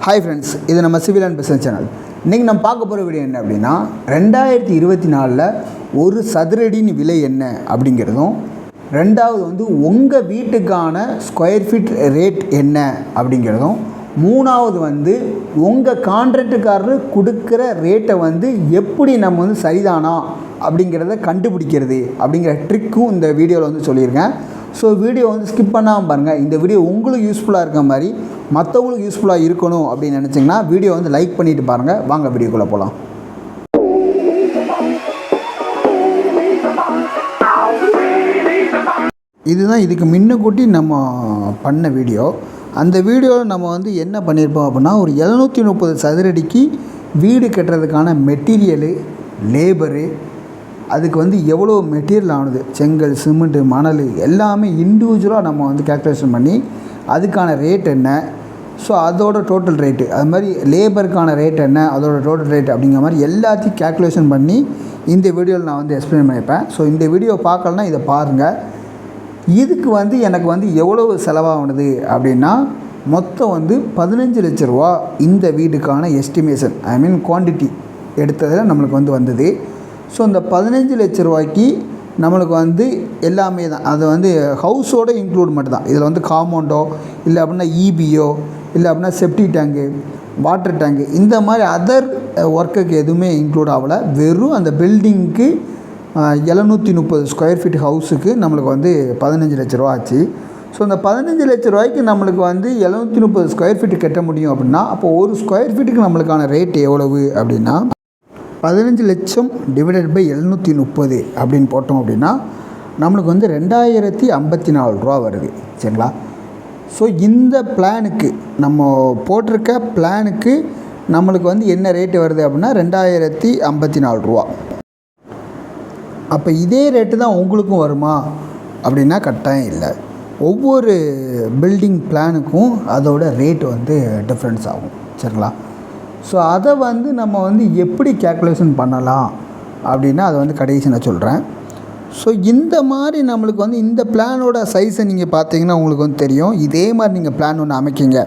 Hi friends, இது நம்ம civil and business channel. இன்றைக்கி நம்ம பார்க்க போகிற வீடியோ என்ன அப்படின்னா 2024 ஒரு சதுரடியின் விலை என்ன அப்படிங்கிறதும், ரெண்டாவது வந்து உங்கள் வீட்டுக்கான ஸ்கொயர் ஃபீட் ரேட் என்ன அப்படிங்கிறதும், மூணாவது வந்து உங்கள் கான்ட்ராக்டுக்காரர் கொடுக்குற ரேட்டை வந்து எப்படி நம்ம வந்து சரிதானா அப்படிங்கிறத கண்டுபிடிக்கிறது அப்படிங்கிற ட்ரிக்கும் இந்த வீடியோவில் வந்து சொல்லியிருக்கேன். ஸோ வீடியோ வந்து ஸ்கிப் பண்ணாமல் பாருங்கள். இந்த வீடியோ உங்களுக்கு யூஸ்ஃபுல்லாக இருக்க மாதிரி மற்றவங்களுக்கு யூஸ்ஃபுல்லாக இருக்கணும் அப்படின்னு நினச்சிங்கன்னா வீடியோ வந்து லைக் பண்ணிவிட்டு பாருங்கள். வாங்க வீடியோக்குள்ளே போகலாம். இதுதான் இதுக்கு முன்னக்கூட்டி நம்ம பண்ண வீடியோ. அந்த வீடியோவில் நம்ம வந்து என்ன பண்ணியிருப்போம் அப்படின்னா, ஒரு 730 சதுரடிக்கு வீடு கட்டுறதுக்கான மெட்டீரியலு, லேபரு, அதுக்கு வந்து எவ்வளோ மெட்டீரியல் ஆனது, செங்கல், சிமெண்ட்டு, மணல் எல்லாமே இண்டிவிஜுவலாக நம்ம வந்து கேல்குலேஷன் பண்ணி அதுக்கான ரேட் என்ன, ஸோ அதோட டோட்டல் ரேட்டு, அது மாதிரி லேபருக்கான ரேட் என்ன, அதோட டோட்டல் ரேட் அப்படிங்கிற மாதிரி எல்லாத்தையும் கேல்குலேஷன் பண்ணி இந்த வீடியோவில் நான் வந்து எக்ஸ்பிளைன் பண்ணியிருப்பேன். ஸோ இந்த வீடியோ பார்க்கலன்னா இதை பாருங்கள். இதுக்கு வந்து எனக்கு வந்து எவ்வளோ செலவாகுது அப்படின்னா, மொத்தம் வந்து 15 லட்ச ரூபா இந்த வீடுக்கான எஸ்டிமேஷன், ஐ மீன் குவான்டிட்டி எடுத்ததில் நம்மளுக்கு வந்து வந்தது. ஸோ இந்த 15 லட்ச ரூபாய்க்கு நம்மளுக்கு வந்து எல்லாமே தான், அது வந்து ஹவுஸோட இன்க்ளூட் மட்டும் தான். இதில் வந்து காம்பவுண்டோ இல்லை அப்படின்னா இபியோ இல்லை அப்படின்னா செப்டி டேங்கு, வாட்டர் டேங்கு, இந்த மாதிரி அதர் ஒர்க்குக்கு எதுவுமே இன்க்ளூட் ஆகலை. வெறும் அந்த பில்டிங்க்கு 730 ஸ்கொயர் ஃபீட் ஹவுஸுக்கு நம்மளுக்கு வந்து 15 லட்ச ரூபா ஆச்சு. ஸோ இந்த 15 லட்ச ரூபாய்க்கு நம்மளுக்கு வந்து 730 ஸ்கொயர் ஃபீட்டு கட்ட முடியும் அப்படின்னா, அப்போ ஒரு ஸ்கொயர் ஃபீட்டுக்கு நம்மளுக்கான ரேட் எவ்வளவு அப்படின்னா 15 லட்சம் டிவைடட் பை 730 அப்படின்னு போட்டோம் அப்படின்னா நம்மளுக்கு வந்து 2054 ரூபா வருது. சரிங்களா? ஸோ இந்த பிளானுக்கு நம்ம போட்டிருக்க பிளானுக்கு நம்மளுக்கு வந்து என்ன ரேட்டு வருது அப்படின்னா 2054 ரூபா. அப்போ இதே ரேட்டு தான் உங்களுக்கும் வருமா அப்படின்னா கட்டாயம் இல்லை. ஒவ்வொரு பில்டிங் பிளானுக்கும் அதோட ரேட் வந்து டிஃப்ரென்ஸ் ஆகும். சரிங்களா? ஸோ அதை வந்து நம்ம வந்து எப்படி கேல்குலேஷன் பண்ணலாம் அப்படின்னா அதை வந்து கடைசி நான் சொல்கிறேன். ஸோ இந்த மாதிரி நம்மளுக்கு வந்து இந்த பிளானோட சைஸை நீங்கள் பார்த்தீங்கன்னா உங்களுக்கு வந்து தெரியும். இதே மாதிரி நீங்கள் பிளான் ஒன்று அமைக்கிங்க.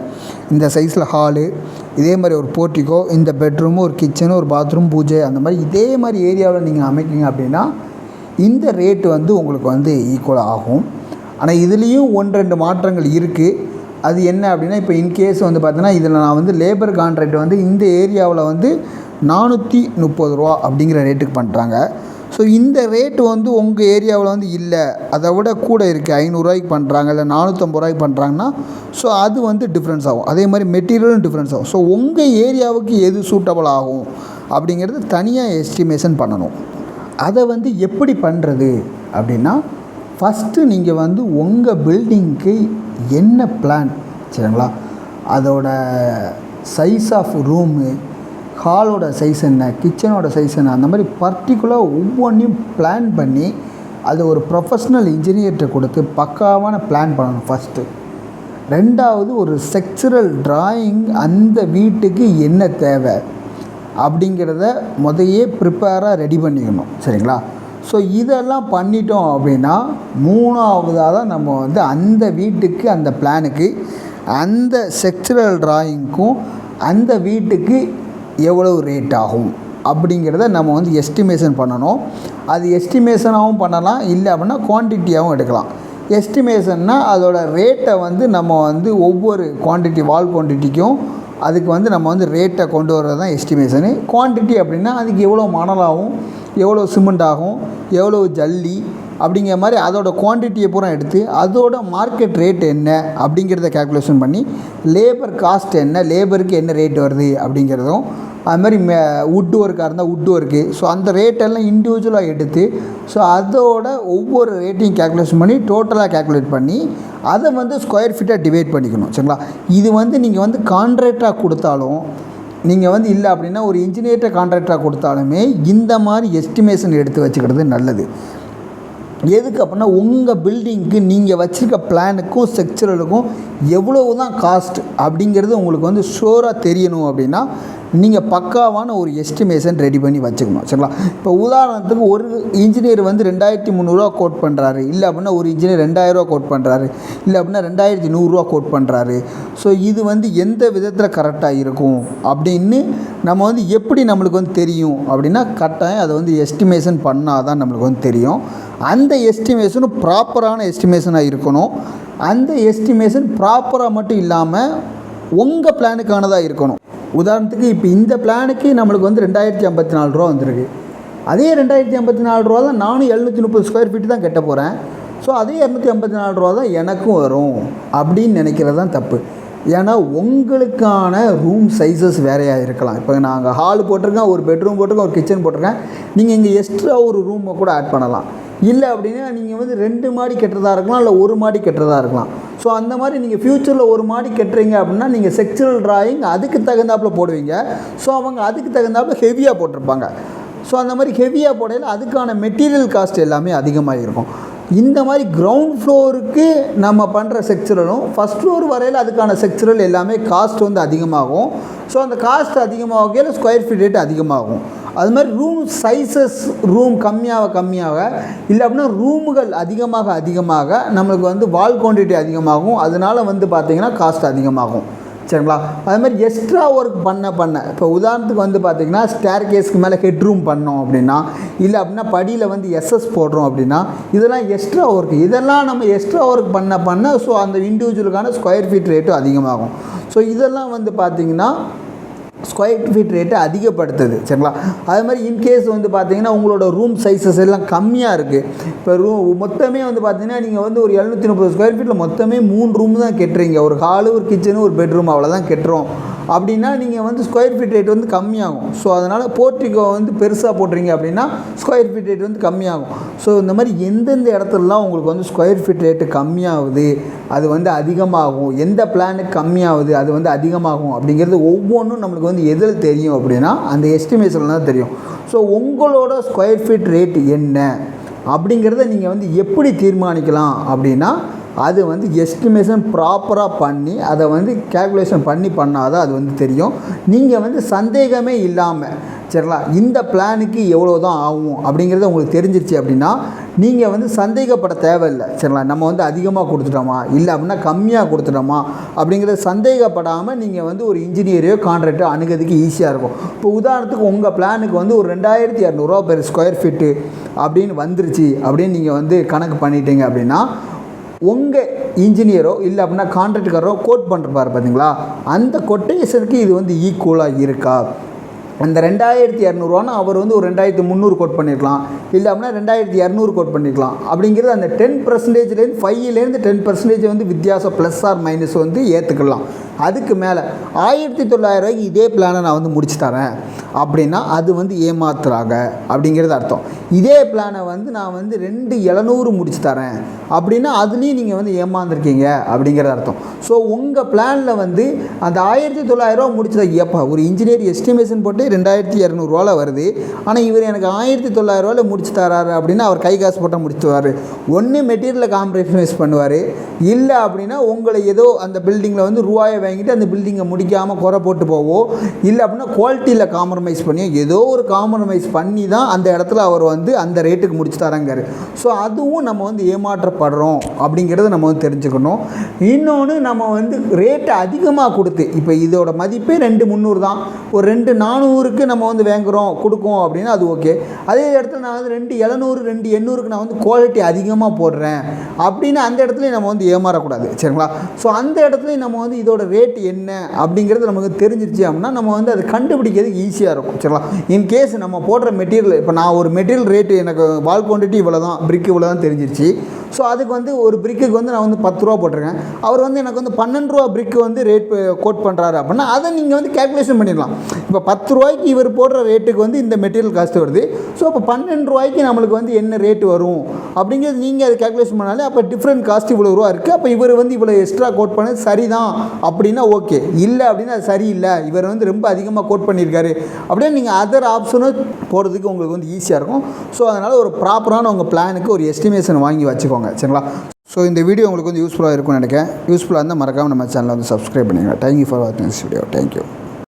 இந்த சைஸில் ஹாலு, இதே மாதிரி ஒரு போர்ட்டிக்கோ, இந்த பெட்ரூமு, ஒரு கிச்சனு, ஒரு பாத்ரூம், பூஜை, அந்த மாதிரி இதே மாதிரி ஏரியாவில் நீங்கள் அமைக்கிங்க அப்படின்னா இந்த ரேட்டு வந்து உங்களுக்கு வந்து ஈக்குவல் ஆகும். ஆனால் இதுலேயும் 1-2 மாற்றங்கள் இருக்குது. அது என்ன அப்படின்னா, இப்போ இன்கேஸ் வந்து பார்த்தீங்கன்னா இதில் நான் வந்து லேபர் கான்ட்ராக்ட் வந்து இந்த ஏரியாவில் வந்து 430 ரூபா அப்படிங்கிற ரேட்டுக்கு பண்ணுறாங்க. ஸோ இந்த ரேட்டு வந்து உங்கள் ஏரியாவில் வந்து இல்லை, அதை விட கூட இருக்குது, 500 ரூபாய்க்கு பண்ணுறாங்க, இல்லை 450 ரூபாய்க்கு பண்ணுறாங்கன்னா ஸோ அது வந்து டிஃப்ரென்ஸ் ஆகும். அதே மாதிரி மெட்டீரியலும் டிஃப்ரென்ஸ் ஆகும். ஸோ உங்கள் ஏரியாவுக்கு எது சூட்டபிள் ஆகும் அப்படிங்கிறது தனியாக எஸ்டிமேஷன் பண்ணணும். அதை வந்து எப்படி பண்ணுறது அப்படின்னா, ஃபஸ்ட்டு நீங்கள் வந்து உங்கள் பில்டிங்க்கு என்ன பிளான், சரிங்களா, அதோட சைஸ் ஆஃப் ரூமு, ஹாலோட சைஸ் என்ன, கிச்சனோட சைஸ் என்ன, அந்த மாதிரி பர்டிகுலராக ஒவ்வொன்றையும் பிளான் பண்ணி அதை ஒரு ப்ரொஃபஷ்னல் இன்ஜினியர்கிட்ட கொடுத்து பக்காவான பிளான் பண்ணணும் ஃபஸ்ட்டு. ரெண்டாவது ஒரு ஸ்ட்ரக்சரல் டிராயிங், அந்த வீட்டுக்கு என்ன தேவை அப்படிங்கிறத முதையே ப்ரிப்பேராக ரெடி பண்ணிக்கணும். சரிங்களா? ஸோ இதெல்லாம் பண்ணிட்டோம் அப்படின்னா மூணாவதாக தான் நம்ம வந்து அந்த வீட்டுக்கு, அந்த பிளானுக்கு, அந்த ஸ்ட்ரக்சரல் டிராயிங்க்கும் அந்த வீட்டுக்கு எவ்வளவு ரேட் ஆகும் அப்படிங்கிறத நம்ம வந்து எஸ்டிமேஷன் பண்ணணும். அது எஸ்டிமேஷனாகவும் பண்ணலாம், இல்லை அப்படின்னா குவான்டிட்டியாகவும் எடுக்கலாம். எஸ்டிமேஷன்னா அதோட ரேட்டை வந்து நம்ம வந்து ஒவ்வொரு குவான்டிட்டி, வால் குவான்டிட்டிக்கும் அதுக்கு வந்து நம்ம வந்து ரேட்டை கொண்டு வர்றது தான் எஸ்டிமேஷனு. குவான்டிட்டி அப்படின்னா அதுக்கு எவ்வளோ மணலாகும், எவ்வளோ சிமெண்ட் ஆகும், எவ்வளோ ஜல்லி அப்படிங்கிற மாதிரி அதோட குவான்டிட்டியை பூரா எடுத்து அதோட மார்க்கெட் ரேட் என்ன அப்படிங்கிறத கேல்குலேஷன் பண்ணி, லேபர் காஸ்ட் என்ன, லேபருக்கு என்ன ரேட் வருது அப்படிங்கிறதும், அது மாதிரி வுட் ஒர்க்காக இருந்தால் வுட் ஒர்க்கு, ஸோ அந்த ரேட்டெல்லாம் இண்டிவிஜுவலாக எடுத்து ஸோ அதோட ஒவ்வொரு ரேட்டையும் கேல்குலேஷன் பண்ணி டோட்டலாக கேல்குலேட் பண்ணி அதை வந்து ஸ்கொயர் ஃபீட்டாக டிவைட் பண்ணிக்கணும். சரிங்களா? இது வந்து நீங்கள் வந்து கான்ட்ராக்டாக கொடுத்தாலும், நீங்கள் வந்து இல்லை அப்படின்னா ஒரு இன்ஜினியர்கிட்ட கான்ட்ராக்டாக கொடுத்தாலுமே இந்த மாதிரி எஸ்டிமேஷன் எடுத்து வச்சுக்கிறது நல்லது. எதுக்கு அப்படின்னா உங்கள் பில்டிங்க்கு நீங்கள் வச்சுருக்க பிளானுக்கும் ஸ்ட்ரக்சரலுக்கும் எவ்வளவு தான் காஸ்ட் அப்படிங்கிறது உங்களுக்கு வந்து ஷூராக தெரியணும் அப்படின்னா நீங்கள் பக்காவான ஒரு எஸ்டிமேஷன் ரெடி பண்ணி வச்சுக்கணும். சரிங்களா? இப்போ உதாரணத்துக்கு ஒரு இன்ஜினியர் வந்து 2300 கோட் பண்ணுறாரு, இல்லை அப்படின்னா ஒரு இன்ஜினியர் 2000 கோட் பண்ணுறாரு, இல்லை அப்படின்னா 2100 கோட் பண்ணுறாரு. ஸோ இது வந்து எந்த விதத்தில் கரெக்டாக இருக்கும் அப்படின்னு நம்ம வந்து எப்படி நம்மளுக்கு வந்து தெரியும் அப்படின்னா கட்டாயம் அதை வந்து எஸ்டிமேஷன் பண்ணால் தான் நம்மளுக்கு வந்து தெரியும். அந்த எஸ்டிமேஷனும் ப்ராப்பரான எஸ்டிமேஷனாக இருக்கணும். அந்த எஸ்டிமேஷன் ப்ராப்பராக மட்டும் இல்லாமல் உங்கள் பிளானுக்கானதாக இருக்கணும். உதாரணத்துக்கு இப்போ இந்த பிளானுக்கு நம்மளுக்கு வந்து 2054 வந்திருக்கு. அதே 2054 தான் நானும் 730 ஸ்கொயர் ஃபீட் தான் கட்ட போகிறேன். ஸோ அதே 254 தான் எனக்கும் வரும் அப்படின்னு நினைக்கிறது தான் தப்பு. ஏன்னா உங்களுக்கான ரூம் சைஸஸ் வேறையாக இருக்கலாம். இப்போ நாங்கள் ஹால் போட்டிருக்கேன், ஒரு பெட்ரூம் போட்டிருக்கேன், ஒரு கிச்சன் போட்டிருக்கேன். நீங்கள் இங்கே எக்ஸ்ட்ரா ஒரு ரூமை கூட ஆட் பண்ணலாம். இல்லை அப்படின்னா நீங்கள் வந்து 2 மாடி கட்டுறதா இருக்கலாம், இல்லை 1 மாடி கட்டுறதா இருக்கலாம். ஸோ அந்த மாதிரி நீங்கள் ஃப்யூச்சரில் 1 மாடி கட்டுறீங்க அப்படின்னா நீங்கள் செக்சுரல் ட்ராயிங் அதுக்கு தகுந்தாப்பில் போடுவீங்க. ஸோ அவங்க அதுக்கு தகுந்தாப்பில் ஹெவியாக போட்டிருப்பாங்க. ஸோ அந்த மாதிரி ஹெவியாக போடையில் அதுக்கான மெட்டீரியல் காஸ்ட் எல்லாமே அதிகமாக இருக்கும். இந்த மாதிரி கிரவுண்ட் ஃப்ளோருக்கு நம்ம பண்ணுற செக்சுரலும் ஃபஸ்ட் ஃப்ளோர் வரையில் அதுக்கான செக்சுரல் எல்லாமே காஸ்ட் வந்து அதிகமாகும். ஸோ அந்த காஸ்ட் அதிகமாகல ஸ்கொயர் ஃபீட் ரேட் அதிகமாகும். அது மாதிரி ரூம் சைஸஸ் ரூம் கம்மியாக இல்லை அப்படின்னா ரூமுகள் அதிகமாக நம்மளுக்கு வந்து வால் குவான்டிட்டி அதிகமாகும். அதனால் வந்து பார்த்திங்கன்னா காஸ்ட் அதிகமாகும். சரிங்களா? அது மாதிரி எக்ஸ்ட்ரா ஒர்க் பண்ண இப்போ உதாரணத்துக்கு வந்து பார்த்திங்கன்னா ஸ்டேர் கேஸ்க்கு மேலே ஹெட் ரூம் பண்ணோம் அப்படின்னா, இல்லை அப்படின்னா படியில் வந்து எஸ்எஸ் போடுறோம் அப்படின்னா இதெல்லாம் எக்ஸ்ட்ரா ஒர்க். இதெல்லாம் நம்ம எக்ஸ்ட்ரா ஒர்க் பண்ண ஸோ அந்த இண்டிவிஜுவலுக்கான ஸ்கொயர் ஃபீட் ரேட்டும் அதிகமாகும். ஸோ இதெல்லாம் வந்து பார்த்திங்கன்னா ஸ்கொயர் ஃபீட் ரேட்டை அதிகப்படுத்துது. சரிங்களா? அது மாதிரி இன்கேஸ் வந்து பார்த்திங்கன்னா உங்களோட ரூம் சைஸஸ் எல்லாம் கம்மியாக இருக்குது. இப்போ மொத்தமே வந்து பார்த்திங்கன்னா நீங்கள் வந்து ஒரு 730 ஸ்கொயர் ஃபீட்டில் மொத்தமே 3 ரூம் தான் கட்டுறீங்க. ஒரு ஹாலு, ஒரு கிச்சனு, ஒரு பெட்ரூம் அவ்வளோதான் கட்டுறோம் அப்படின்னா நீங்கள் வந்து ஸ்கொயர் ஃபீட் ரேட் வந்து கம்மியாகும். ஸோ அதனால் போர்ட்டிகோ வந்து பெருசாக போட்டுறீங்க அப்படின்னா ஸ்கொயர் ஃபீட் ரேட் வந்து கம்மியாகும். ஸோ இந்த மாதிரி எந்தெந்த இடத்துலலாம் உங்களுக்கு வந்து ஸ்கொயர் ஃபீட் ரேட்டு கம்மியாகுது, அது வந்து அதிகமாகும், எந்த பிளானுக்கு கம்மியாகுது அது வந்து அதிகமாகும் அப்படிங்கிறது ஒவ்வொன்றும் நம்மளுக்கு வந்து எதில் தெரியும் அப்படின்னா அந்த எஸ்டிமேஷனில் தான் தெரியும். ஸோ உங்களோட ஸ்கொயர் ஃபீட் ரேட் என்ன அப்படிங்கிறத நீங்கள் வந்து எப்படி தீர்மானிக்கலாம் அப்படின்னா அது வந்து எஸ்டிமேஷன் ப்ராப்பராக பண்ணி அதை வந்து கேல்குலேஷன் பண்ணால் தான் அது வந்து தெரியும். நீங்கள் வந்து சந்தேகமே இல்லாமல் சரிங்களா இந்த பிளானுக்கு எவ்வளோ தான் ஆகும் அப்படிங்கிறத உங்களுக்கு தெரிஞ்சிருச்சு அப்படின்னா நீங்கள் வந்து சந்தேகப்பட தேவையில்லை. சரிங்களா? நம்ம வந்து அதிகமாக கொடுத்துட்டோமா இல்லை அப்படின்னா கம்மியாக கொடுத்துட்டோமா அப்படிங்கிறத சந்தேகப்படாமல் நீங்கள் வந்து ஒரு இன்ஜினியரையோ கான்ட்ராக்டோ அணுகிறதுக்கு ஈஸியாக இருக்கும். இப்போ உதாரணத்துக்கு உங்கள் பிளானுக்கு வந்து ஒரு 2200 பெர் ஸ்கொயர் ஃபீட்டு அப்படின்னு வந்துருச்சு அப்படின்னு நீங்கள் வந்து கணக்கு பண்ணிட்டீங்க அப்படின்னா உங்கள் இன்ஜினியரோ இல்லை அப்படின்னா கான்ட்ராக்டரோ கோட் பண்ணுறாரு பார்த்தீங்களா, அந்த கொட்டேஷனுக்கு இது வந்து ஈக்குவலாக இருக்கா? அந்த 2200 அவர் வந்து ஒரு 2300 கோட் பண்ணியிருக்கலாம், இல்லை அப்படின்னா 2200 கோட் பண்ணியிருக்கலாம். அப்படிங்கிறது அந்த 10%லேருந்து 5லேருந்து 10% வந்து வித்தியாசம் ப்ளஸ் ஆர் மைனஸ் வந்து ஏற்றுக்கலாம். அதுக்கு மேலே 1900 இதே பிளானை நான் வந்து முடிச்சு தரேன் அப்படின்னா அது வந்து ஏமாத்துறாங்க அப்படிங்கிறது அர்த்தம். இதே பிளானை வந்து நான் வந்து 2700 முடிச்சு தரேன் அப்படின்னா அதுலேயும் நீங்கள் வந்து ஏமாந்துருக்கீங்க அப்படிங்கிறது அர்த்தம். ஸோ உங்கள் பிளானில் வந்து அந்த 1900 முடிச்சதை எப்போ ஒரு இன்ஜினியர் எஸ்டிமேஷன் போட்டு 2200 வருது, ஆனால் இவர் எனக்கு 1900 முடிச்சு தராரு அப்படின்னா அவர் கை காசு போட்டால் முடிச்சுவார். ஒன்று மெட்டீரியலை காம்ப்ரமைஸ் பண்ணுவார், இல்லை அப்படின்னா உங்களை ஏதோ அந்த பில்டிங்கில் வந்து ரூபாயை வாங்கிட்டு அந்த பில்டிங்கை முடிக்காமல் குறை போட்டு போவோம், இல்லை அப்படின்னா குவாலிட்டியில் காம்ப்ரமைஸ் பண்ணி ஏதோ ஒரு காம்ப்ரமைஸ் பண்ணி தான் அந்த இடத்துல அவர் வந்து அந்த ரேட்டுக்கு முடிச்சு தராங்காரு. ஸோ அதுவும் நம்ம வந்து ஏமாற்றப்படுறோம் அப்படிங்கிறத நம்ம வந்து தெரிஞ்சுக்கணும். இன்னொன்று நம்ம வந்து ரேட்டை அதிகமாக கொடுத்து இப்போ இதோட மதிப்பே 2300 தான், ஒரு 2400க்கு நம்ம வந்து வாங்குகிறோம் கொடுக்கும் அப்படின்னா அது ஓகே. அதே இடத்துல நான் வந்து 2700 2800க்கு நான் வந்து குவாலிட்டி அதிகமாக போடுறேன் அப்படின்னா அந்த இடத்துல நம்ம வந்து ஏமாறக்கூடாது. சரிங்களா? ஸோ அந்த இடத்துல நம்ம வந்து இதோட ரேட் என்ன அப்படிங்கிறது நமக்கு தெரிஞ்சிருச்சு அப்படின்னா நம்ம வந்து அதை கண்டுபிடிக்கிறதுக்கு ஈஸியாக இருக்கும். சரிங்களா? இன்கேஸ் நம்ம போடுற மெட்டீரியல் இப்போ நான் ஒரு மெட்டீரியல் ரேட்டு எனக்கு வால் குவான்டிட்டி இவ்வளோ தான், பிரிக் இவ்வளோ தான் தெரிஞ்சிருச்சு. ஸோ அதுக்கு வந்து ஒரு பிரிக்குக்கு வந்து நான் வந்து 10 ரூபா போட்டிருக்கேன், அவர் வந்து எனக்கு வந்து 12 ரூபா பிரிக்கு வந்து ரேட் கோட் பண்ணுறாரு அப்படின்னா அதை நீங்கள் வந்து கேல்குலேஷன் பண்ணிடலாம். இப்போ 10 ரூபாய்க்கு இவர் போடுற ரேட்டுக்கு வந்து இந்த மெட்டீரியல் காஸ்ட் வருது. ஸோ இப்போ 12 ரூபாய்க்கு நம்மளுக்கு வந்து என்ன ரேட்டு வரும் அப்படிங்கிறது நீங்கள் அதை கேல்குலேஷன் பண்ணாலே அப்போ டிஃப்ரெண்ட் காஸ்ட் இவ்வளோ ரூபா இருக்குது, அப்போ இவர் வந்து இவ்வளோ எக்ஸ்ட்ரா கோட் பண்ணது சரிதான் அப்படின்னா ஓகே. இல்லை அப்படின்னா அது சரியில்லை, இவர் வந்து ரொம்ப அதிகமாக கோட் பண்ணியிருக்காரு அப்படியே நீங்கள் அதர் ஆப்ஷனும் போகிறதுக்கு உங்களுக்கு வந்து ஈஸியாக இருக்கும். ஸோ அதனால் ஒரு ப்ராப்பரான உங்கள் பிளானுக்கு ஒரு எஸ்டிமேஷன் வாங்கி வச்சுக்கோங்க சரிங்களா. ஸோ இந்த வீடியோ உங்களுக்கு வந்து யூஸ்ஃபுல்லாக இருக்கும்னு நினைக்கிறேன். யூஸ்ஃபுல்லாக இருந்தால் மறக்காமல் நம்ம சேனலை வந்து சப்ஸ்கிரைப் பண்ணிடுங்க. தேங்க்யூ ஃபார் வாட்சிங் திஸ் வீடியோ. தேங்க்யூ.